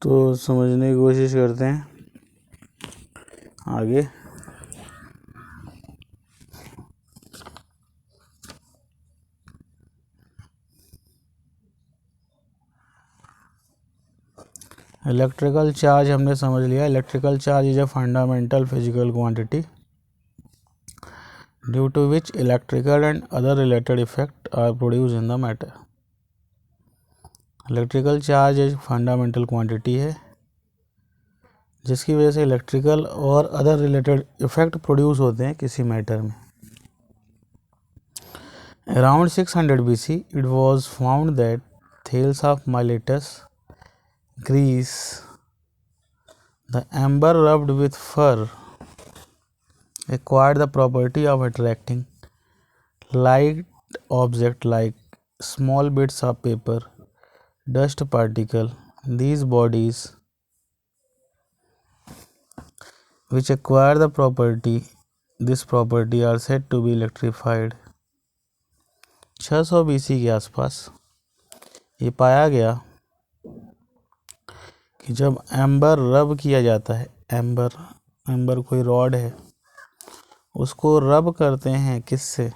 तो समझने की कोशिश करते हैं आगे। इलेक्ट्रिकल चार्ज हमने समझ लिया। Electrical charge is a fundamental physical quantity due to which electrical and other related effect are produce in the matter. Electrical charge एक फंडामेंटल क्वांटिटी है जिसकी वजह से इलेक्ट्रिकल और अदर रिलेटेड इफेक्ट प्रोड्यूस होते हैं किसी मैटर में। Around 600 BC it was found that thales of Miletus, Greece, the amber rubbed with fur acquired the property of attracting light objects like small bits of paper, dust particle. These bodies which acquire this property are said to be electrified. 600 BC के आसपास ये पाया गया कि जब amber रब किया जाता है, एम्बर कोई रॉड है, उसको रब करते हैं किससे?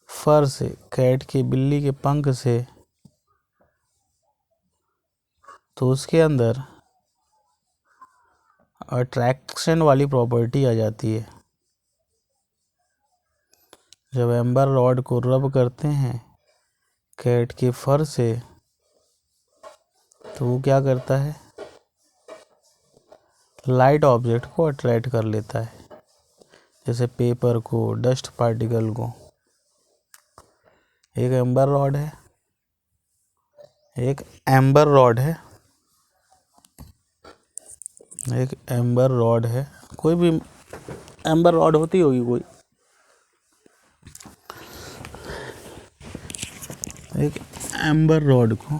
फर से, कैट के, बिल्ली के पंख से, तो उसके अंदर अट्रैक्शन वाली प्रॉपर्टी आ जाती है। जब एम्बर रॉड को रब करते हैं कैट के फर से तो वो क्या करता है? लाइट ऑब्जेक्ट को अट्रैक्ट कर लेता है, जैसे पेपर को, डस्ट पार्टिकल को। एक एम्बर रॉड है, एक एम्बर रॉड है, कोई भी एम्बर रॉड होती होगी कोई, एक एम्बर रॉड को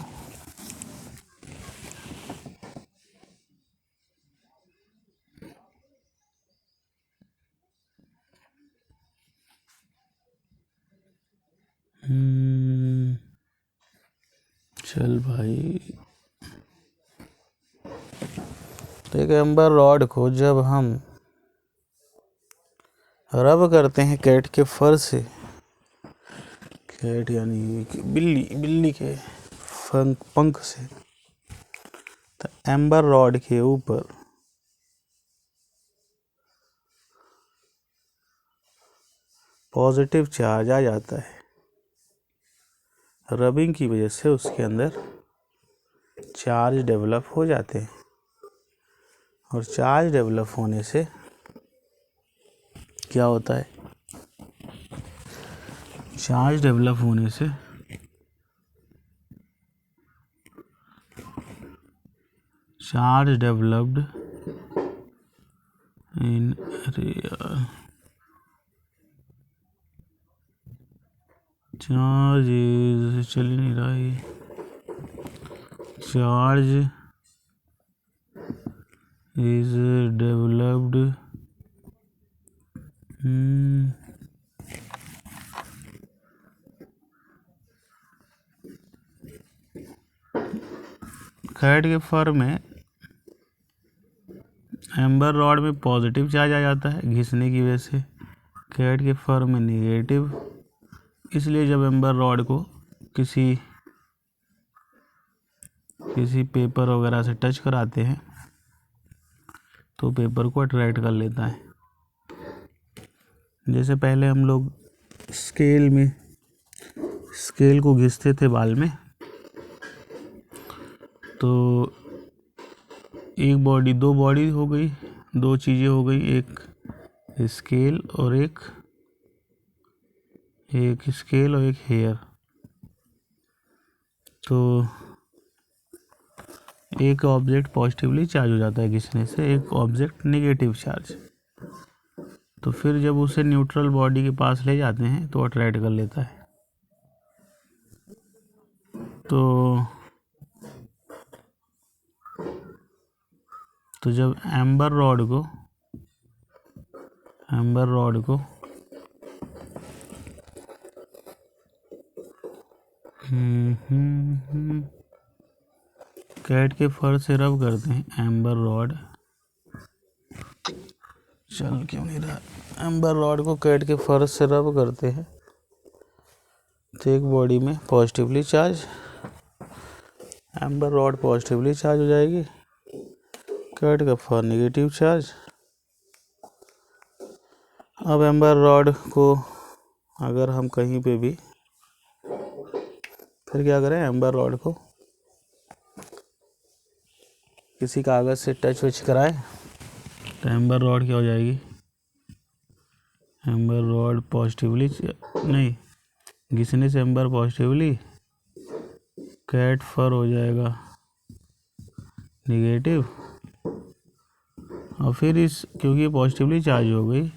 चल भाई, तो एक एम्बर रॉड को जब हम रब करते हैं कैट के फर से, कैट यानी बिल्ली के पंख से, तो एम्बर रॉड के ऊपर पॉजिटिव चार्ज आ जाता है। रबिंग की वजह से उसके अंदर चार्ज डेवलप हो जाते हैं, और चार्ज डेवलप होने से क्या होता है? चार्ज डेवलप होने से चार्ज डेवलप्ड इन चार्ज चल ही नहीं रहा है। चार्ज इज डेवलप्ड कैट के फर में एम्बर रॉड में पॉजिटिव चार्ज आ जाता है घिसने की वजह से, कैट के फर में नेगेटिव। इसलिए जब एम्बर रॉड को किसी पेपर वगैरह से टच कराते हैं तो पेपर को अट्रैक्ट कर लेता है। जैसे पहले हम लोग स्केल को घिसते थे बाल में, तो दो बॉडी हो गई, दो चीज़ें हो गई, एक स्केल और एक हेयर। तो एक ऑब्जेक्ट पॉजिटिवली चार्ज हो जाता है घिसने से, एक ऑब्जेक्ट नेगेटिव चार्ज। तो फिर जब उसे न्यूट्रल बॉडी के पास ले जाते हैं तो अट्रैक्ट कर लेता है। तो जब एम्बर रॉड को कैट के फर से रब करते हैं एम्बर रॉड, चल क्यों नहीं रहा, एम्बर रॉड को कैट के फर से रब करते हैं तो एक बॉडी में positively charge, amber rod positively charge हो जाएगी, कैट का फर नेगेटिव चार्ज। अब एम्बर रॉड को अगर हम कहीं पे भी फिर क्या करें, एम्बर रॉड को किसी कागज़ से टच वच कराएं तो एम्बर रॉड क्या हो जाएगी, एम्बर रॉड पॉजिटिवली नहीं, घिसने से एम्बर पॉजिटिवली, कैट फर हो जाएगा नेगेटिव। और फिर इस क्योंकि पॉजिटिवली चार्ज हो गई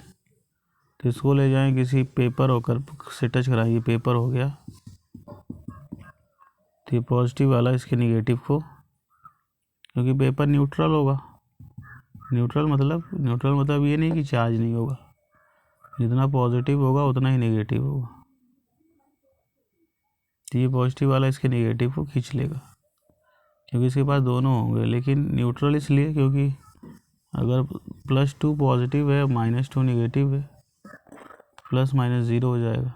तो इसको ले जाएं किसी पेपर होकर से टच कराइए, पेपर हो गया तो ये पॉजिटिव वाला इसके नेगेटिव को, क्योंकि पेपर न्यूट्रल होगा, न्यूट्रल मतलब ये नहीं कि चार्ज नहीं होगा, जितना पॉजिटिव होगा उतना ही नेगेटिव होगा, तो ये पॉजिटिव वाला इसके नेगेटिव को खींच लेगा क्योंकि इसके पास दोनों होंगे, लेकिन न्यूट्रल इसलिए क्योंकि अगर +2 पॉजिटिव है -2 नेगेटिव है, प्लस माइनस ज़ीरो हो जाएगा,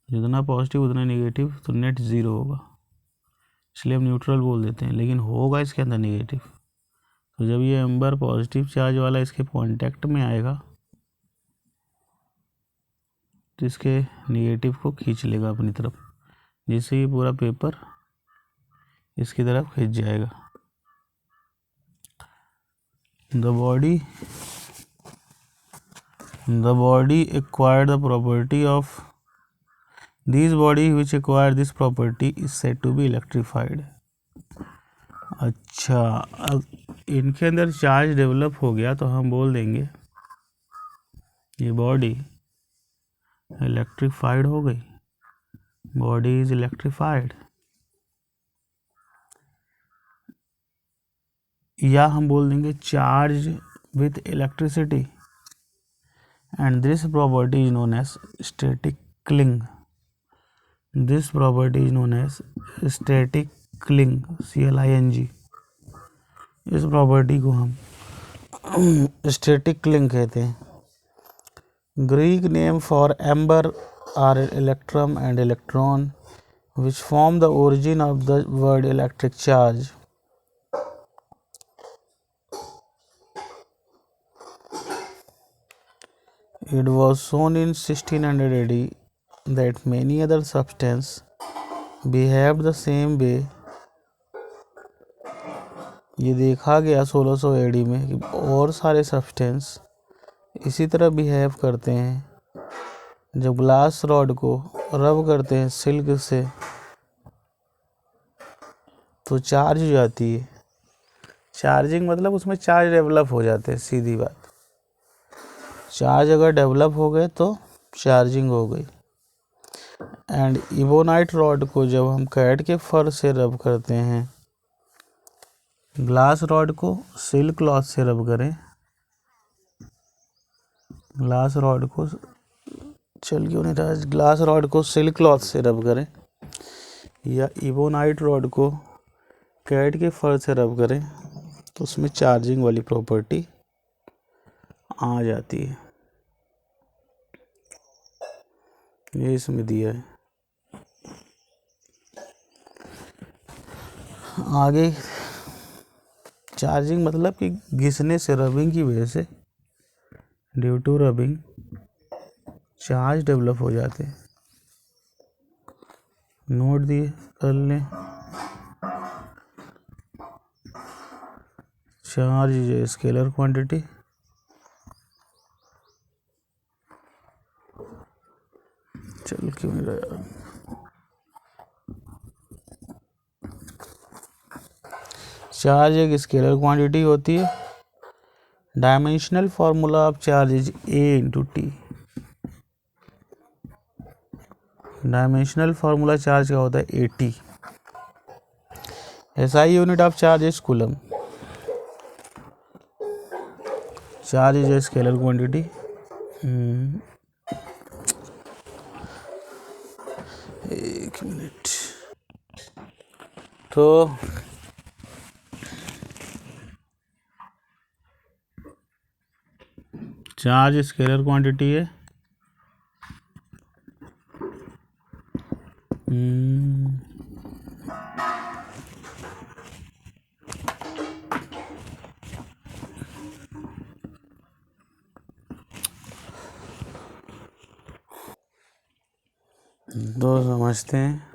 जितना पॉजिटिव उतना नेगेटिव, तो नेट ज़ीरो होगा, इसलिए हम न्यूट्रल बोल देते हैं, लेकिन होगा इसके अंदर नेगेटिव। तो जब ये एम्बर पॉजिटिव चार्ज वाला इसके कॉन्टैक्ट में आएगा तो इसके नेगेटिव को खींच लेगा अपनी तरफ, जिससे ये पूरा पेपर इसकी तरफ खींच जाएगा। The body acquired the property of these body which acquire this property is said to be electrified। अच्छा, अब इनके अंदर चार्ज डेवलप हो गया तो हम बोल देंगे ये बॉडी इलेक्ट्रीफाइड हो गई, बॉडी इज इलेक्ट्रीफाइड। या हम बोल देंगे charge with electricity and this property is known as static cling, this property is known as static cling, CLING। इस प्रॉपर्टी को हम static cling कहते हैं। Greek name for amber are electrum and electron which form the origin of the word electric charge। It was shown in 1600 AD that many other substances behaved the same way। ये देखा गया 1600 AD में कि और सारे substance इसी तरह behave करते हैं, जब ग्लास रॉड को रब करते हैं सिल्क से तो चार्ज हो जाती है, चार्जिंग मतलब उसमें चार्ज डेवलप हो जाते हैं, सीधी बात, चार्ज अगर डेवलप हो गए तो चार्जिंग हो गई। एंड इबोनाइट रॉड को जब हम कैट के फर से रब करते हैं, ग्लास रॉड को सिल्क क्लॉथ से रब करें, ग्लास रॉड को चल क्यों नहीं रहा, ग्लास रॉड को सिल्क क्लॉथ से रब करें या इबोनाइट रॉड को कैट के फर से रब करें तो उसमें चार्जिंग वाली प्रॉपर्टी आ जाती है, ये इसमें दिया है। आगे चार्जिंग मतलब कि घिसने से, रबिंग की वजह से, due to rubbing charge develop हो जाते हैं, नोट दिए कर लें। Charge is a scalar quantity, चल क्यों नहीं रहा, चार्ज एक स्केलर क्वांटिटी होती है। Dimensional formula of charge is A/T। Dimensional formula charge का होता है AT। SI unit of charge is coulomb. Charge is a scalar quantity. एक मिनट, तो चार्ज स्केलर क्वांटिटी है, तो समझते हैं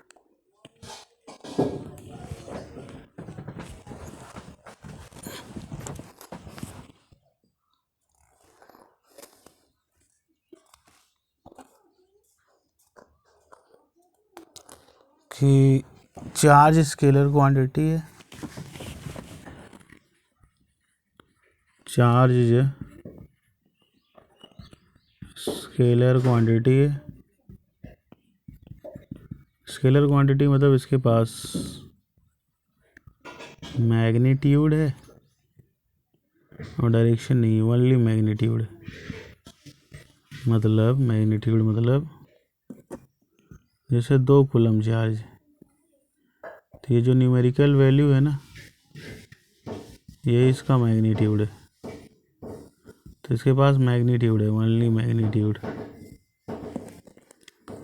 कि चार्ज स्केलर क्वांटिटी है, चार्ज स्केलर क्वांटिटी है। स्केलर क्वांटिटी मतलब इसके पास मैग्नीट्यूड है और डायरेक्शन नहीं है, ओनली मैग्नीट्यूड है। मतलब मैग्नीट्यूड मतलब जैसे 2 कूलम चार्ज, तो ये जो न्यूमेरिकल वैल्यू है ना, ये इसका मैग्नीट्यूड है, तो इसके पास मैग्नीट्यूड है, ओनली मैग्नीट्यूड।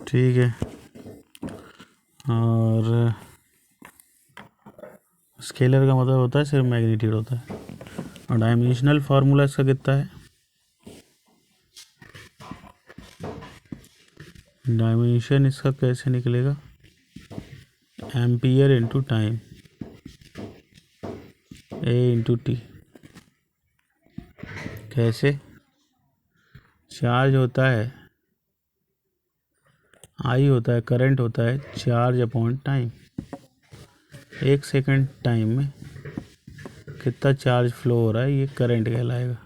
ठीक है, और स्केलर का मतलब होता है सिर्फ मैग्नीट्यूड होता है। और डायमेंशनल फार्मूला इसका कितना है, डायमेंशन इसका कैसे निकलेगा, एम्पियर इंटू टाइम, ए इंटू टी। कैसे, चार्ज होता है, आई होता है, करंट होता है, charge upon time. 1 second time में कितना चार्ज फ्लो हो रहा है, ये करंट कहलाएगा।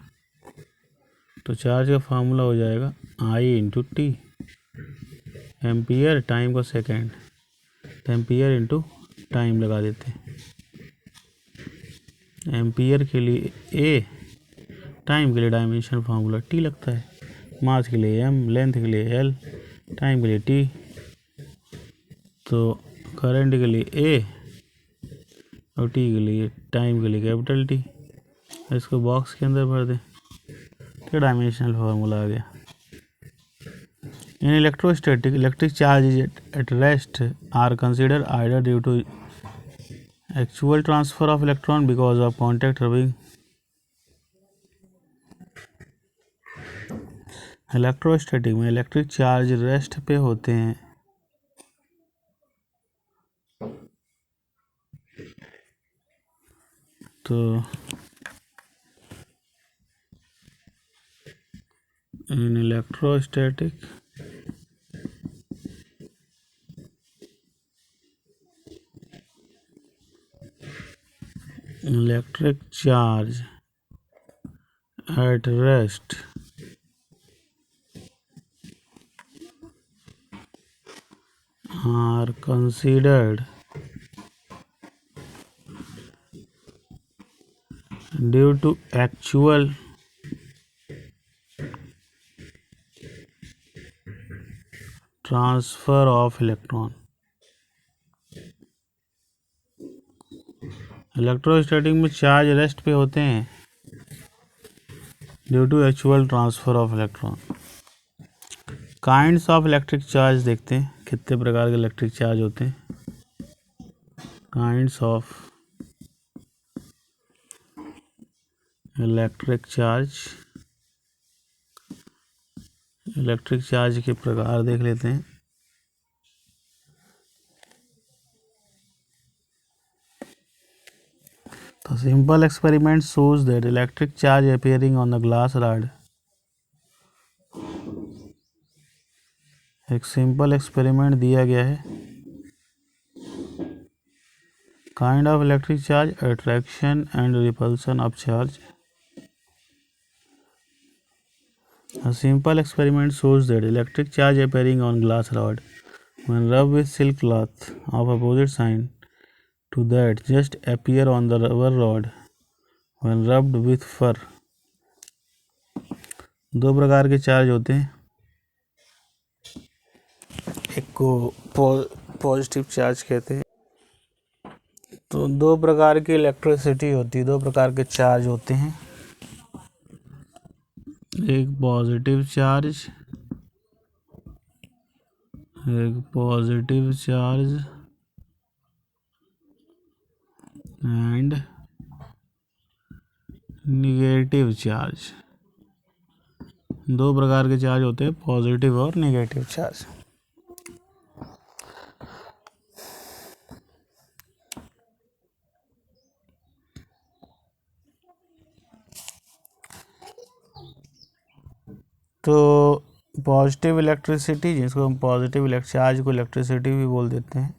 तो चार्ज का फार्मूला हो जाएगा आई इंटू टी, एम्पियर टाइम का सेकंड, तो एम्पियर इंटू टाइम लगा देते हैं। एम्पियर के लिए ए, टाइम के लिए डायमेंशन फार्मूला टी लगता है, मास के लिए एम, लेंथ के लिए एल, टाइम के लिए टी। तो करंट के लिए ए और टी के लिए, टाइम के लिए कैपिटल टी। इसको बॉक्स के अंदर भर दें, तो डायमेंशनल फार्मूला आ गया। In electrostatic, electric charge at rest are consider either due to actual transfer of electron because of contact rubbing. Electrostatic में इलेक्ट्रिक चार्ज रेस्ट पे होते हैं, तो in electrostatic electric charge at rest are considered due to actual transfer of electron। Electrostatic में charge rest पे होते हैं due to actual transfer of electron. Kinds of electric charge देखते हैं, कितने प्रकार के इलेक्ट्रिक चार्ज होते हैं। Kinds of electric charge, electric charge के प्रकार देख लेते हैं। तो simple experiment shows that electric charge appearing on the glass rod, एक सिंपल एक्सपेरिमेंट दिया गया है। Kind of electric charge, attraction and repulsion of charge. A simple experiment shows that electric charge appearing on glass rod when rubbed with silk cloth of opposite sign to that just appear on the rubber rod when rubbed with fur। 2 प्रकार के charge होते हैं, एक को positive charge कहते हैं। तो 2 प्रकार की इलेक्ट्रिसिटी होती है, 2 प्रकार के चार्ज होते हैं। एक positive charge and negative charge. दो प्रकार के चार्ज होते हैं, पॉजिटिव और निगेटिव चार्ज। तो पॉजिटिव इलेक्ट्रिसिटी, जिसको हम पॉजिटिव चार्ज को इलेक्ट्रिसिटी भी बोल देते हैं,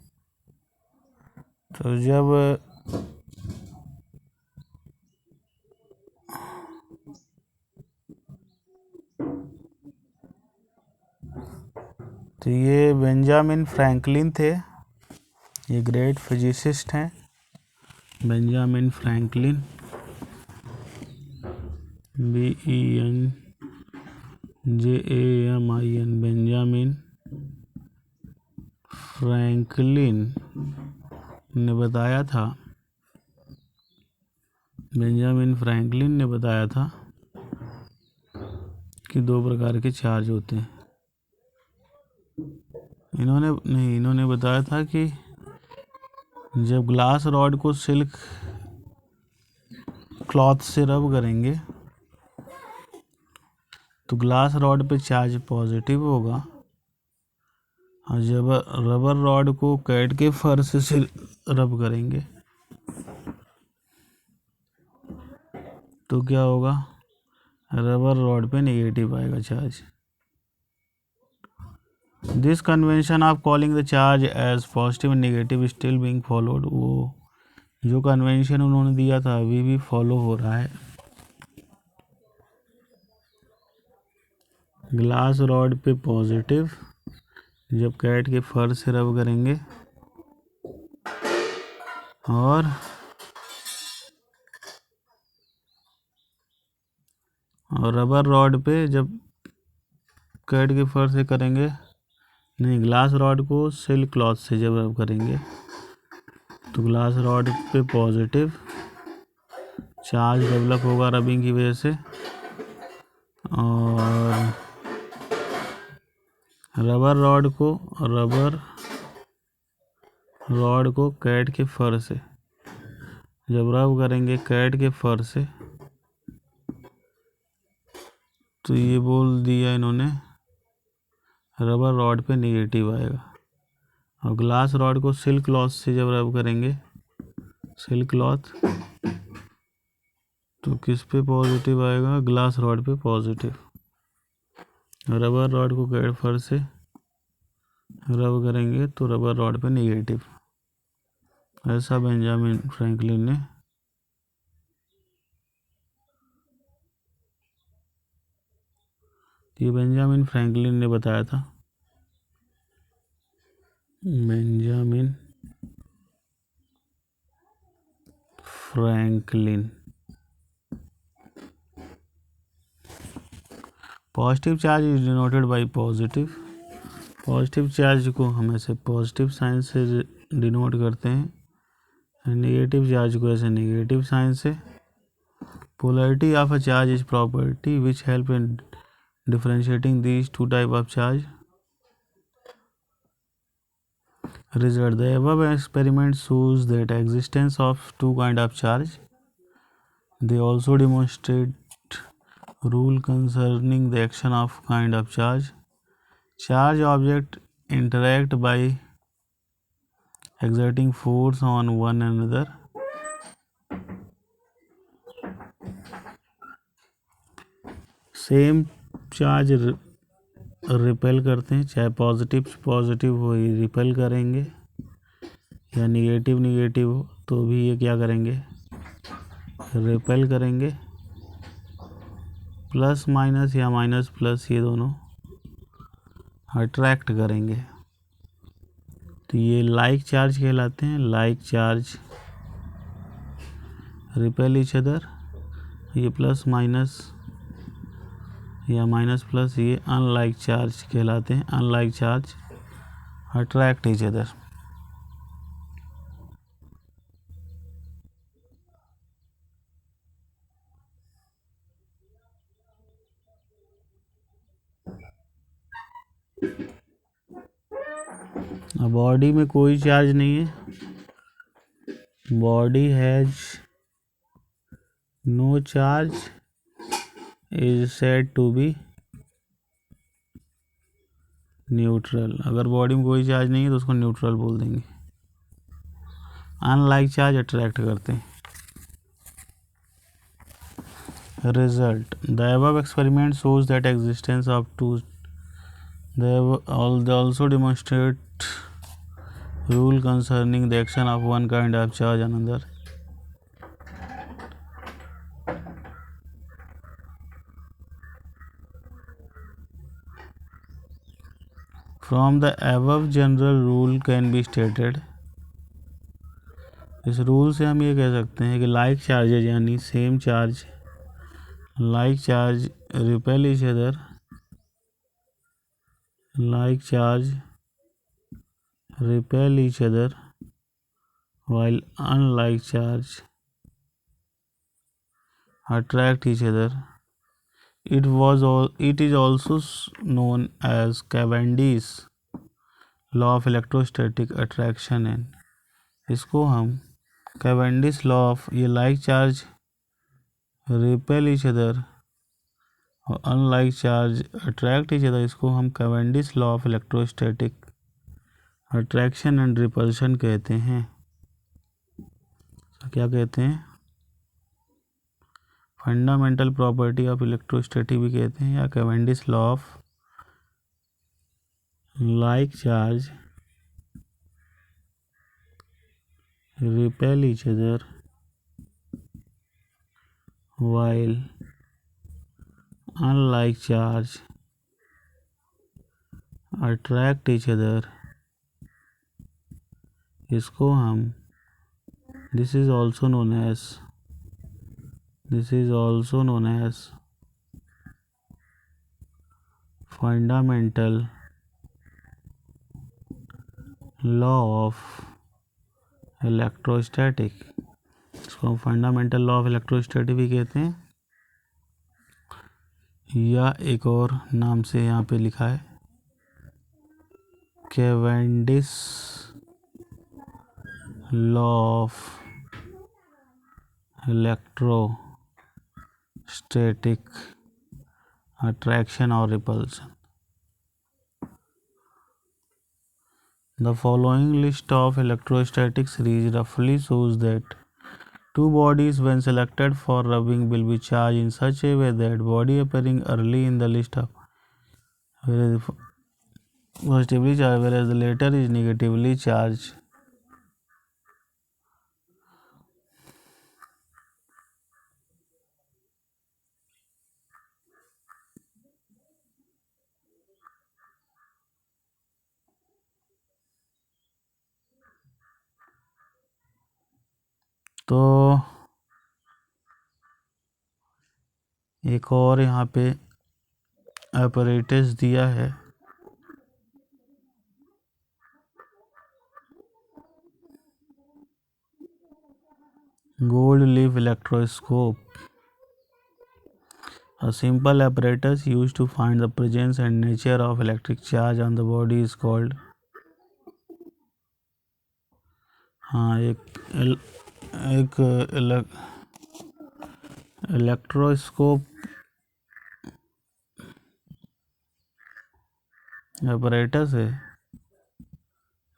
तो जब तो ये बेंजामिन फ्रैंकलिन थे, ये ग्रेट फिजिसिस्ट हैं, Benjamin Franklin, BENJAMIN, Benjamin Franklin ने बताया था, कि दो प्रकार के चार्ज होते हैं। इन्होंने बताया था कि जब ग्लास रॉड को सिल्क क्लॉथ से रब करेंगे तो ग्लास रॉड पे चार्ज पॉजिटिव होगा, और जब रबर रॉड को कैट के फर्श से रब करेंगे तो क्या होगा, रबर रॉड पे नेगेटिव आएगा charge. This convention of calling the charge as positive and negative still being followed, वो जो कन्वेंशन उन्होंने दिया था अभी भी फॉलो हो रहा है। ग्लास रॉड पे पॉजिटिव, जब कैट के फर्श से रब करेंगे, और रबर रॉड पे जब कैट के फर्श से करेंगे, नहीं, ग्लास रॉड को सिल्क क्लॉथ से जब रब करेंगे तो ग्लास रॉड पे पॉजिटिव चार्ज डेवलप होगा रबिंग की वजह से, और रबर रॉड को कैट के फर से जब रब करेंगे, कैट के फर से, तो ये बोल दिया इन्होंने रबर रॉड पे नेगेटिव आएगा। और ग्लास रॉड को सिल्क क्लॉथ से जब रब करेंगे, सिल्क क्लॉथ, तो किस पे पॉजिटिव आएगा, ग्लास रॉड पे पॉजिटिव। रबर रॉड को कैट फर से रब करेंगे तो रबर रॉड पे नेगेटिव। ऐसा बेंजामिन फ्रैंकलिन ने बताया था। Benjamin Franklin. Positive charge is denoted by positive charge को हम ऐसे पॉजिटिव साइन से डिनोट करते हैं, नेगेटिव चार्ज को ऐसे नेगेटिव साइन से। Polarity of a charge is property which help in differentiating these two type of charge. Result: the above experiment shows that existence of two kind of charge. They also demonstrate rule concerning the action of kind of charge. Charge object interact by exerting force on one another. Same charge repel करते हैं, चाहे positive हो ये repel करेंगे, या negative हो तो भी ये क्या करेंगे, रिपेल करेंगे। प्लस माइनस या माइनस प्लस ये दोनों अट्रैक्ट करेंगे। तो ये लाइक चार्ज कहलाते हैं। Like charge repel each other. ये प्लस माइनस या माइनस प्लस ये अनलाइक चार्ज कहलाते हैं। Unlike charge attract each other. Body में कोई चार्ज नहीं है, body has no charge is said to be neutral. अगर बॉडी में कोई चार्ज नहीं है तो उसको न्यूट्रल बोल देंगे। अनलाइक चार्ज अट्रैक्ट करते हैं। Result, the above experiment shows that existence of two, they also demonstrate rule concerning the action of one kind of charge on another. From the above general rule can be stated, इस rule से हम ये कह सकते हैं कि like charges यानी same charge, like charge repel each other, like charge repel each other while unlike charge attract each other. It is also known as Cavendish's law of electrostatic attraction and इसको हम Cavendish law of, ये like charge repel each other और unlike charge attract each other, इसको हम Cavendish law of electrostatic attraction and repulsion कहते हैं। तो क्या कहते हैं? फंडामेंटल प्रॉपर्टी ऑफ इलेक्ट्रोस्टैटिक भी कहते हैं, या Cavendish law of like charge repel each other while unlike charge attract each other, इसको हम this is also known as fundamental law of electrostatic, इसको हम फंडामेंटल लॉ ऑफ इलेक्ट्रोस्टैटिक भी कहते हैं, या एक और नाम से यहाँ पे लिखा है Cavendish law of electrostatic attraction or repulsion. The following list of electrostatic series roughly shows that two bodies when selected for rubbing will be charged in such a way that body appearing early in the list of positively charged whereas the later is negatively charged. तो एक और यहाँ पे apparatus दिया है, gold leaf electroscope, a simple apparatus used to find the presence and nature of electric charge on the body is called, हाँ एक electroscope apparatus है।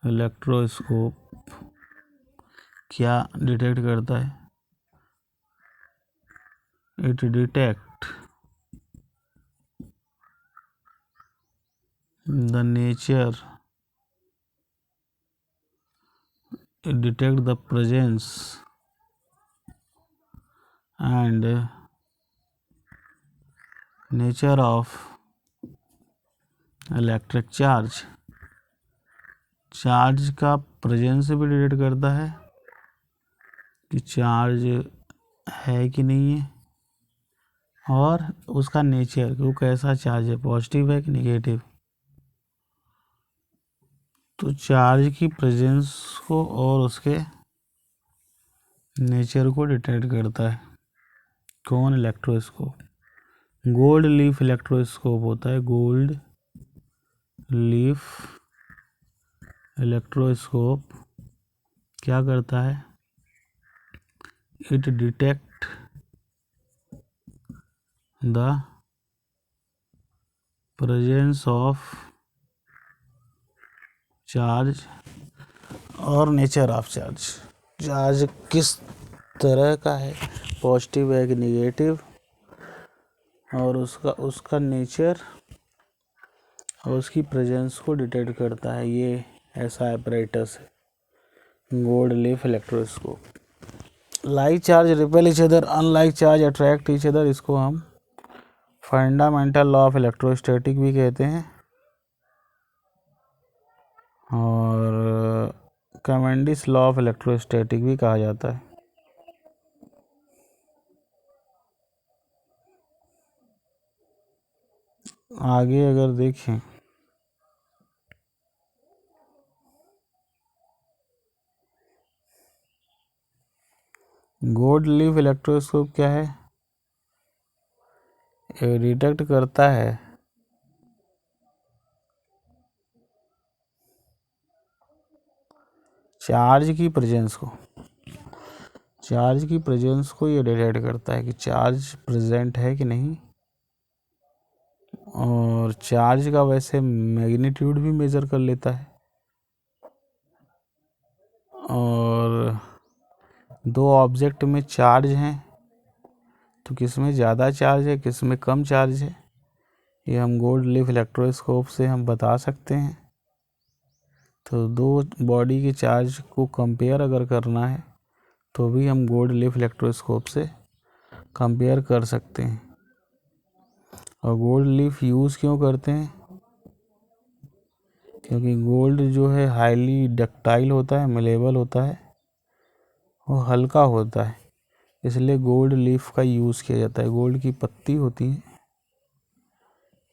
इलेक्ट्रोस्कोप क्या डिटेक्ट करता है? It detect the nature, it detect the presence and nature of electric charge, charge का presence भी detect करता है कि चार्ज है कि नहीं है, और उसका नेचर कि वो कैसा चार्ज है, पॉजिटिव है कि नेगेटिव। तो चार्ज की प्रेजेंस को और उसके नेचर को डिटेक्ट करता है कौन? इलेक्ट्रोस्कोप। गोल्ड लीफ इलेक्ट्रोस्कोप होता है, गोल्ड लीफ इलेक्ट्रोस्कोप क्या करता है? It detect the presence of charge और नेचर ऑफ चार्ज। चार्ज किस तरह का है, पॉजिटिव है कि निगेटिव, और उसका नेचर और उसकी प्रेजेंस को डिटेक्ट करता है। ये ऐसा एपरेटस है gold leaf electroscope. Like charge repel each other, unlike charge attract each other. इसको हम फंडामेंटल लॉ ऑफ इलेक्ट्रोस्टैटिक भी कहते हैं और कैवेंडिश लॉ ऑफ इलेक्ट्रोस्टैटिक भी कहा जाता है। आगे अगर देखें गोल्ड लीफ इलेक्ट्रोस्कोप क्या है? डिटेक्ट करता है चार्ज की प्रेजेंस को। चार्ज की प्रेजेंस को ये डिटेक्ट करता है कि चार्ज प्रेजेंट है कि नहीं, और चार्ज का वैसे मैग्नीट्यूड भी मेज़र कर लेता है। और दो ऑब्जेक्ट में चार्ज हैं तो किस में ज़्यादा चार्ज है, किस में कम चार्ज है, ये हम गोल्ड लीफ इलेक्ट्रोस्कोप से हम बता सकते हैं। तो दो बॉडी के चार्ज को कंपेयर अगर करना है तो भी हम गोल्ड लीफ इलेक्ट्रोस्कोप से कंपेयर कर सकते हैं। और गोल्ड लीफ यूज़ क्यों करते हैं? क्योंकि गोल्ड जो है हाईली डक्टाइल होता है, मेलेबल होता है, वो हल्का होता है, इसलिए गोल्ड लीफ का यूज़ किया जाता है। गोल्ड की पत्ती होती है,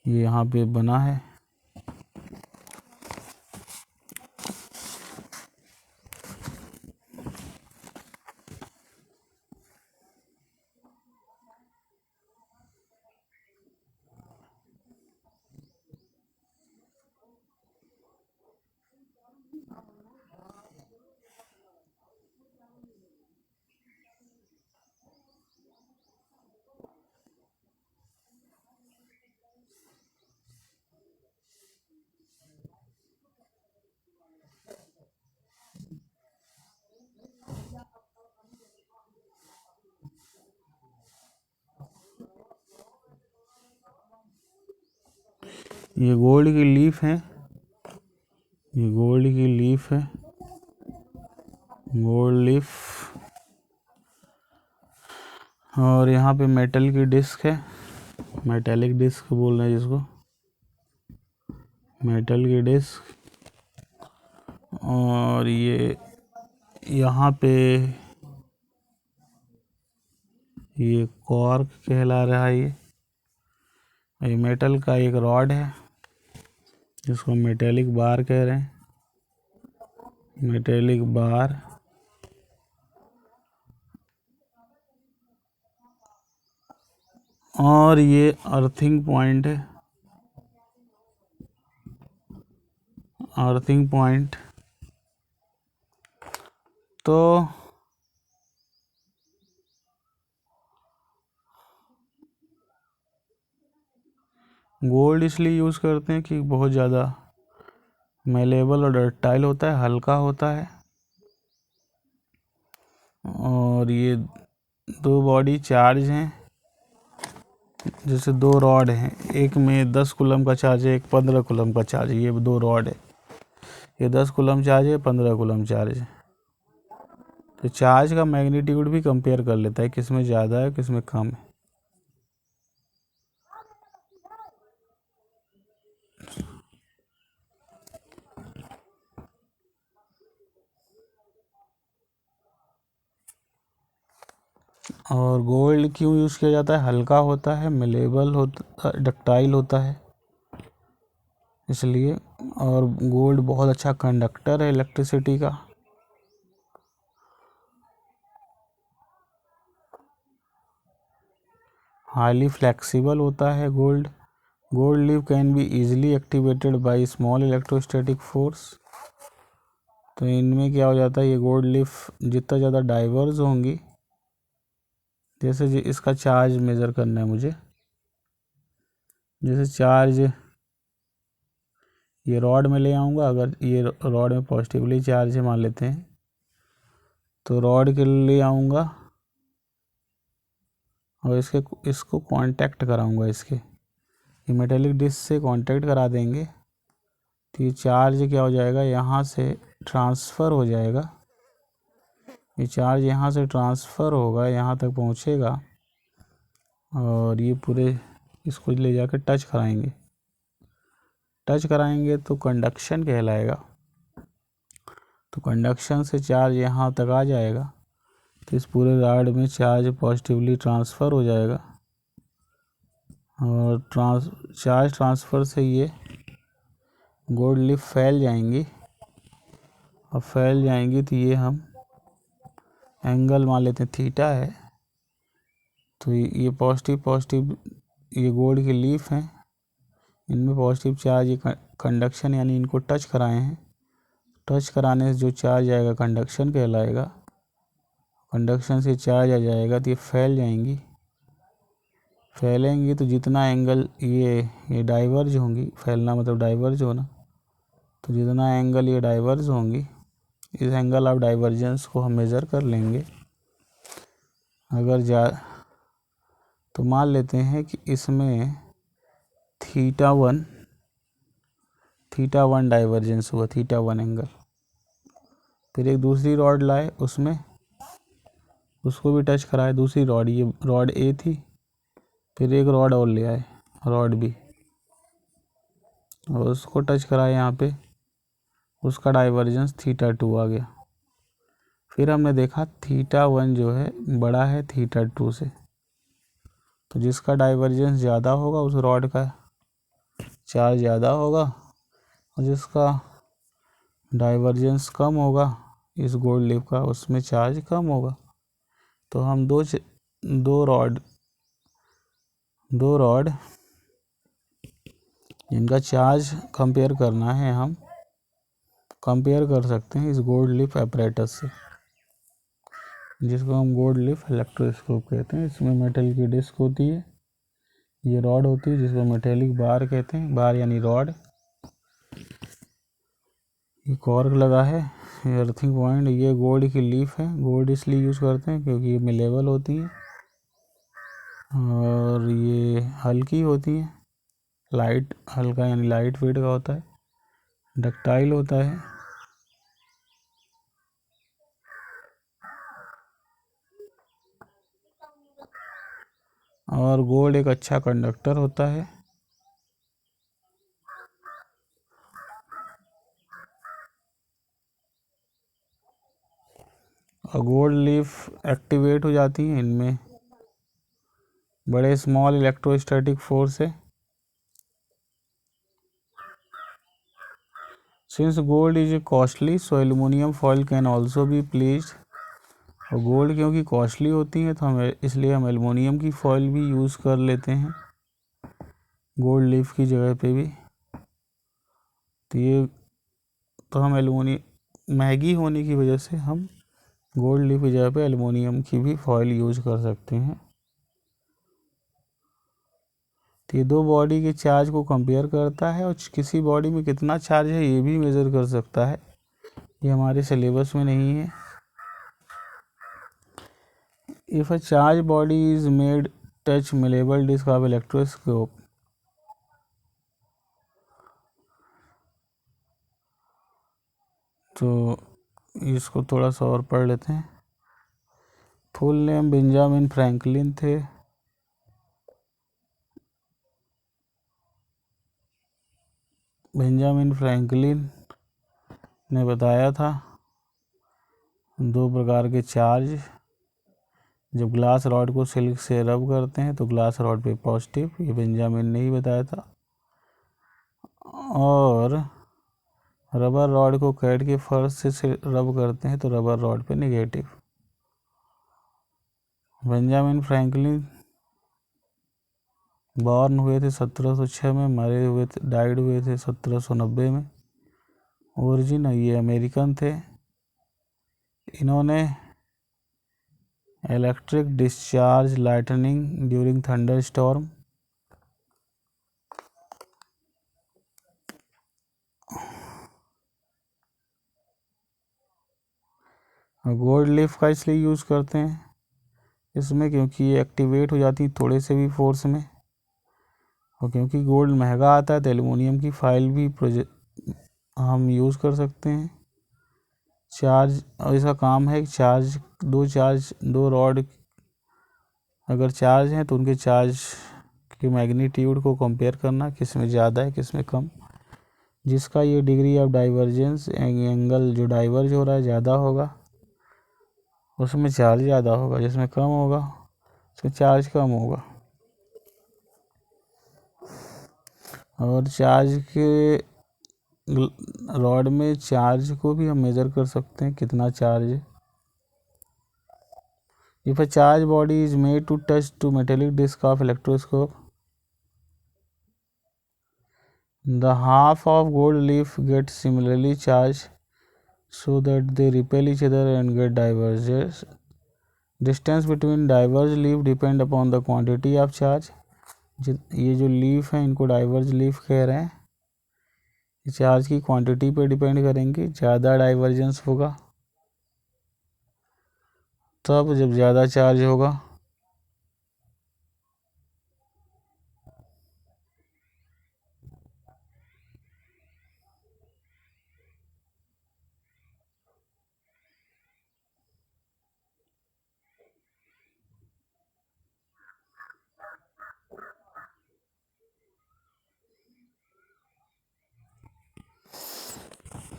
ये यहाँ पे बना है। ये गोल्ड की लीफ है, ये गोल्ड की लीफ है, गोल्ड लीफ। और यहाँ पे मेटल की डिस्क है, मेटेलिक डिस्क बोल रहे हैं जिसको, मेटल की डिस्क। और ये यहाँ पे ये कॉर्क कहला रहा है। ये मेटल का एक रॉड है जिसको मेटेलिक बार कह रहे हैं, मेटेलिक बार। और ये अर्थिंग पॉइंट है, अर्थिंग पॉइंट। तो गोल्ड इसलिए यूज़ करते हैं कि बहुत ज़्यादा मेलेबल और डक्टाइल होता है, हल्का होता है। और ये दो बॉडी चार्ज हैं, जैसे दो रॉड हैं, एक में 10 कूलम का चार्ज है, एक 15 कूलम का चार्ज है। ये दो रॉड है, ये 10 कूलम चार्ज है, 15 कूलम चार्ज है। तो चार्ज का मैग्नीट्यूड भी कंपेयर कर लेता है किस में ज़्यादा है किस में कम है। और गोल्ड क्यों यूज़ किया जाता है? हल्का होता है, मेलेबल होता, डक्टाइल होता है इसलिए। और गोल्ड बहुत अच्छा कंडक्टर है इलेक्ट्रिसिटी का। हाईली फ्लेक्सिबल होता है gold, gold leaf can be easily activated by small electrostatic force. तो इनमें क्या हो जाता है, ये गोल्ड लीफ जितना ज़्यादा डाइवर्ज होंगी, जैसे इसका चार्ज मेज़र करना है मुझे, जैसे चार्ज ये रॉड में ले आऊँगा, अगर ये रॉड में पॉजिटिवली चार्ज है मान लेते हैं, तो रॉड के ले आऊँगा और इसको कांटेक्ट कराऊँगा, ये मेटेलिक डिस्क से कांटेक्ट करा देंगे, तो ये चार्ज क्या हो जाएगा, यहाँ से ट्रांसफ़र हो जाएगा, ये चार्ज यहाँ से ट्रांसफ़र होगा, यहाँ तक पहुँचेगा और ये पूरे इसको ले जाकर टच कराएंगे तो कंडक्शन कहलाएगा। तो कंडक्शन से चार्ज यहाँ तक आ जाएगा, तो इस पूरे रॉड में चार्ज पॉजिटिवली ट्रांसफ़र हो जाएगा और चार्ज ट्रांसफ़र से ये गोल्ड लीफ फैल जाएंगी, और फैल जाएंगी तो ये हम एंगल मान लेते हैं थीटा है, तो ये पॉजिटिव ये गोल्ड की लीफ हैं, इनमें पॉजिटिव चार्ज, ये कंडक्शन यानी इनको टच कराए हैं, टच कराने से जो चार्ज आएगा कंडक्शन कहलाएगा, कंडक्शन से चार्ज आ जाएगा तो ये फैलेंगी तो जितना एंगल ये डाइवर्ज होंगी, फैलना मतलब डाइवर्ज होना, तो जितना एंगल ये डाइवर्ज होंगी, इस एंगल ऑफ डाइवर्जेंस को हम मेज़र कर लेंगे। अगर तो मान लेते हैं कि इसमें थीटा वन डाइवर्जेंस हुआ, थीटा वन एंगल। फिर एक दूसरी रॉड लाए, उसको भी टच कराए, दूसरी रॉड, ये रॉड ए थी, फिर एक रॉड और ले आए, रॉड बी, और उसको टच कराए यहाँ पे, उसका डाइवर्जेंस थीटा टू आ गया। फिर हमने देखा थीटा वन जो है बड़ा है थीटा टू से, तो जिसका डाइवर्जेंस ज़्यादा होगा उस रॉड का चार्ज ज़्यादा होगा, और जिसका डाइवर्जेंस कम होगा इस गोल्ड लीफ का, उसमें चार्ज कम होगा। तो हम दो रॉड इनका चार्ज कंपेयर करना है, हम कंपेयर कर सकते हैं इस गोल्ड लीफ एपरेटस से, जिसको हम गोल्ड लीफ इलेक्ट्रोस्कोप कहते हैं। इसमें मेटल की डिस्क होती है, ये रॉड होती है जिसको मेटेलिक बार कहते हैं, बार यानी रॉड, ये कॉर्क लगा है, ये अर्थिंग पॉइंट, ये गोल्ड की लीफ है। गोल्ड इसलिए यूज़ करते हैं क्योंकि ये मिलेबल होती है और ये हल्की होती है, हल्का यानी लाइट वेट का होता है, डक्टाइल होता है, और गोल्ड एक अच्छा कंडक्टर होता है। और गोल्ड लीफ एक्टिवेट हो जाती हैं इनमें बड़े स्मॉल इलेक्ट्रोस्टैटिक फोर्स है। Since gold is costly so aluminium foil can also be placed. और गोल्ड क्योंकि कॉस्टली होती है तो इसलिए हम एल्युमिनियम की फॉयल भी यूज़ कर लेते हैं गोल्ड लीफ की जगह पे भी। तो हम एल्युमिनियम महंगी होने की वजह से हम गोल्ड लीफ की जगह पे एल्युमिनियम की भी फॉयल यूज़ कर सकते हैं। तो ये दो बॉडी के चार्ज को कंपेयर करता है और किसी बॉडी में कितना चार्ज है ये भी मेज़र कर सकता है, ये हमारे सिलेबस में नहीं है। If a charge body is made touch मिलेबल डिस्क ऑफ इलेक्ट्रोस्कोप, तो इसको थोड़ा सा और पढ़ लेते हैं। फुल नेम बेंजामिन फ्रैंकलिन थे। बेंजामिन फ्रैंकलिन ने बताया था दो प्रकार के चार्ज, जब ग्लास रॉड को सिल्क से रब करते हैं तो ग्लास रॉड पे पॉजिटिव, ये बेंजामिन ने ही बताया था, और रबर रॉड को कैट के फर्श से रब करते हैं तो रबर रॉड पे नेगेटिव। बेंजामिन फ्रैंकलिन बॉर्न हुए थे 1706 में, मरे हुए थे डाइड हुए थे 1790 में। ओरिजिन ये अमेरिकन थे। इन्होंने electric discharge lightning during thunder storm, gold leaf का इसलिए यूज़ करते हैं इसमें क्योंकि ये एक्टिवेट हो जाती थोड़े से भी फोर्स में, और क्योंकि गोल्ड महंगा आता है तो एल्युमिनियम की फाइल भी हम यूज़ कर सकते हैं। चार्ज, और इसका काम है दो रॉड अगर चार्ज हैं तो उनके चार्ज के मैग्नीट्यूड को कंपेयर करना, किस में ज़्यादा है किस में कम। जिसका ये डिग्री ऑफ डाइवर्जेंस एंगल जो डाइवर्ज हो रहा है ज़्यादा होगा उसमें चार्ज ज़्यादा होगा, जिसमें कम होगा उसमें चार्ज कम होगा। और चार्ज के रॉड में चार्ज को भी हम मेज़र कर सकते हैं कितना चार्ज है। If a charge body is made to touch to metallic disc of electroscope, the half of gold leaf gets similarly charged so that they repel each other and get diverges. Distance between diverged leaf depend upon the quantity of charge. ये जो leaf है इनको diverge leaf कह रहे हैं। Charge की quantity पे depend करेंगे, ज़्यादा डाइवर्जेंस होगा तब जब ज़्यादा चार्ज होगा।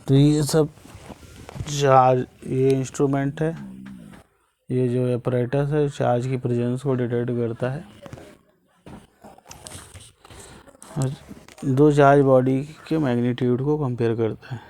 तो ये सब चार्ज, ये इंस्ट्रूमेंट है, ये जो apparatus है चार्ज की प्रेजेंस को डिटेक्ट करता है। दो चार्ज बॉडी के मैग्नीट्यूड को कंपेयर करता है।